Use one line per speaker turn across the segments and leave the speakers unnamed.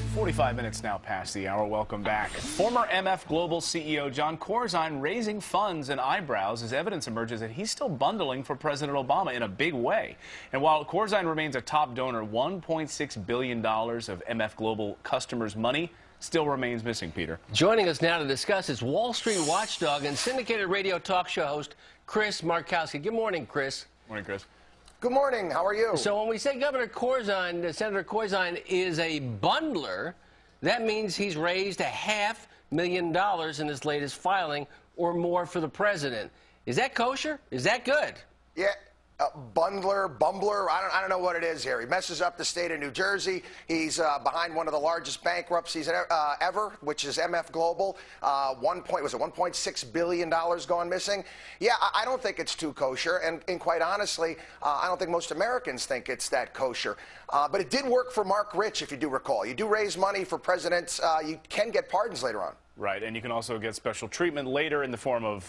45 minutes now past the hour. Welcome back. Former MF Global CEO John Corzine raising funds and eyebrows as evidence emerges that he's still bundling for President Obama in a big way. And while Corzine remains a top donor, $1.6 billion of MF Global customers' money still remains missing, Peter.
Joining us now to discuss is Wall Street watchdog and syndicated radio talk show host Chris Markowski. Good morning, Chris.
Morning, Chris.
Good morning. How are you?
So when we say Governor Corzine, Senator Corzine is a bundler, that means he's raised $500,000 in his latest filing or more for the president. Is that kosher? Is that good?
Yeah. Bumbler, I don't know what it is here. He messes up the state of New Jersey. He's behind one of the largest bankruptcies ever, which is MF Global. $1.6 billion gone missing. Yeah, I don't think it's too kosher, and quite honestly, I don't think most Americans think it's that kosher. But it did work for Mark Rich, if you do recall. You do raise money for presidents. You can get pardons later on.
Right, and you can also get special treatment later in the form of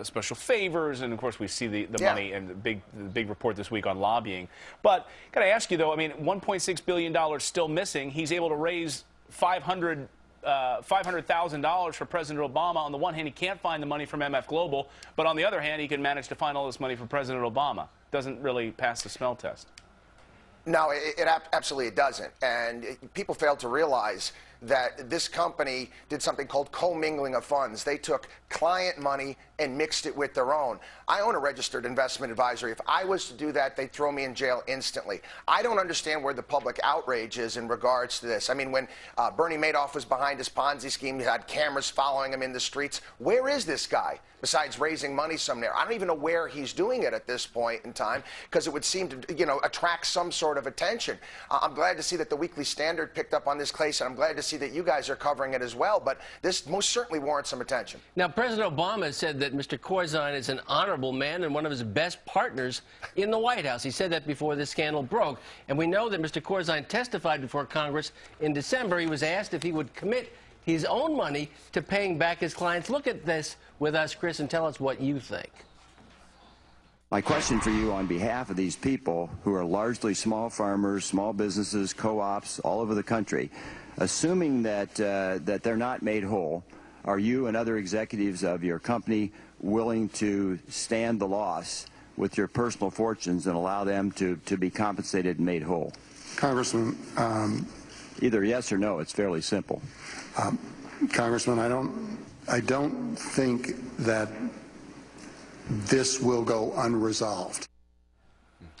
special favors, and of course we see the money and the big report this week on lobbying. But got to ask you though, I mean, $1.6 billion still missing. He's able to raise $500,000 for President Obama. On the one hand, he can't find the money from MF Global, but on the other hand, he can manage to find all this money for President Obama. Doesn't really pass the smell test.
No, absolutely it doesn't. And people fail to realize that this company did something called commingling of funds. They took client money and mixed it with their own. I own a registered investment advisory. If I was to do that, they'd throw me in jail instantly. I don't understand where the public outrage is in regards to this. I mean, when Bernie Madoff was behind his Ponzi scheme, he had cameras following him in the streets. Where is this guy besides raising money somewhere? I don't even know where he's doing it at this point in time, because it would seem to, attract some sort of attention. I'm glad to see that the Weekly Standard picked up on this case, and I'm glad to see that you guys are covering it as well, but this most certainly warrants some attention.
Now, President Obama said that Mr. Corzine is an honorable man and one of his best partners in the White House. He said that before this scandal broke. And we know that Mr. Corzine testified before Congress in December. He was asked if he would commit his own money to paying back his clients. Look at this with us, Chris, and tell us what you think.
My question for you on behalf of these people who are largely small farmers, small businesses, co-ops all over the country, assuming that they're not made whole, are you and other executives of your company willing to stand the loss with your personal fortunes and allow them to be compensated and made whole?
Congressman,
either yes or no. It's fairly simple.
Congressman, I don't think that this will go unresolved.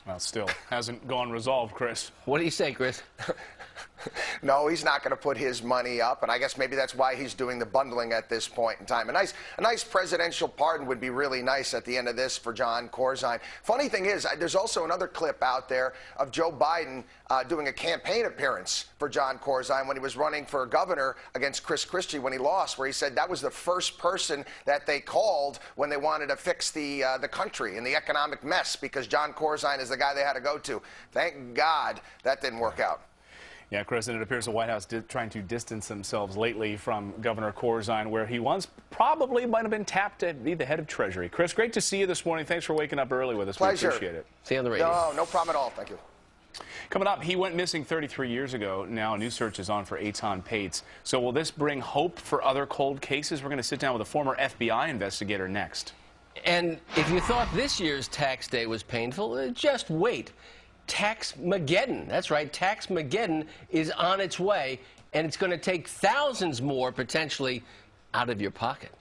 Well, still hasn't gone resolved, Chris.
What do you say, Chris?
No, he's not going to put his money up, and I guess maybe that's why he's doing the bundling at this point in time. A nice presidential pardon would be really nice at the end of this for John Corzine. Funny thing is, there's also another clip out there of Joe Biden doing a campaign appearance for John Corzine when he was running for governor against Chris Christie when he lost, where he said that was the first person that they called when they wanted to fix the country and the economic mess, because John Corzine is the guy they had to go to. Thank God that didn't work out.
Yeah, Chris, and it appears the White House trying to distance themselves lately from Governor Corzine, where he once probably might have been tapped to be the head of Treasury. Chris, great to see you this morning. Thanks for waking up early with us.
Pleasure.
We appreciate it.
See you on the radio.
No problem at all. Thank you.
Coming up, he went missing 33 years ago. Now a new search is on for Eitan Pates. So will this bring hope for other cold cases? We're going to sit down with a former FBI investigator next.
And if you thought this year's tax day was painful, just wait. Tax-mageddon. That's right, Tax-mageddon is on its way, and it's going to take thousands more, potentially, out of your pocket.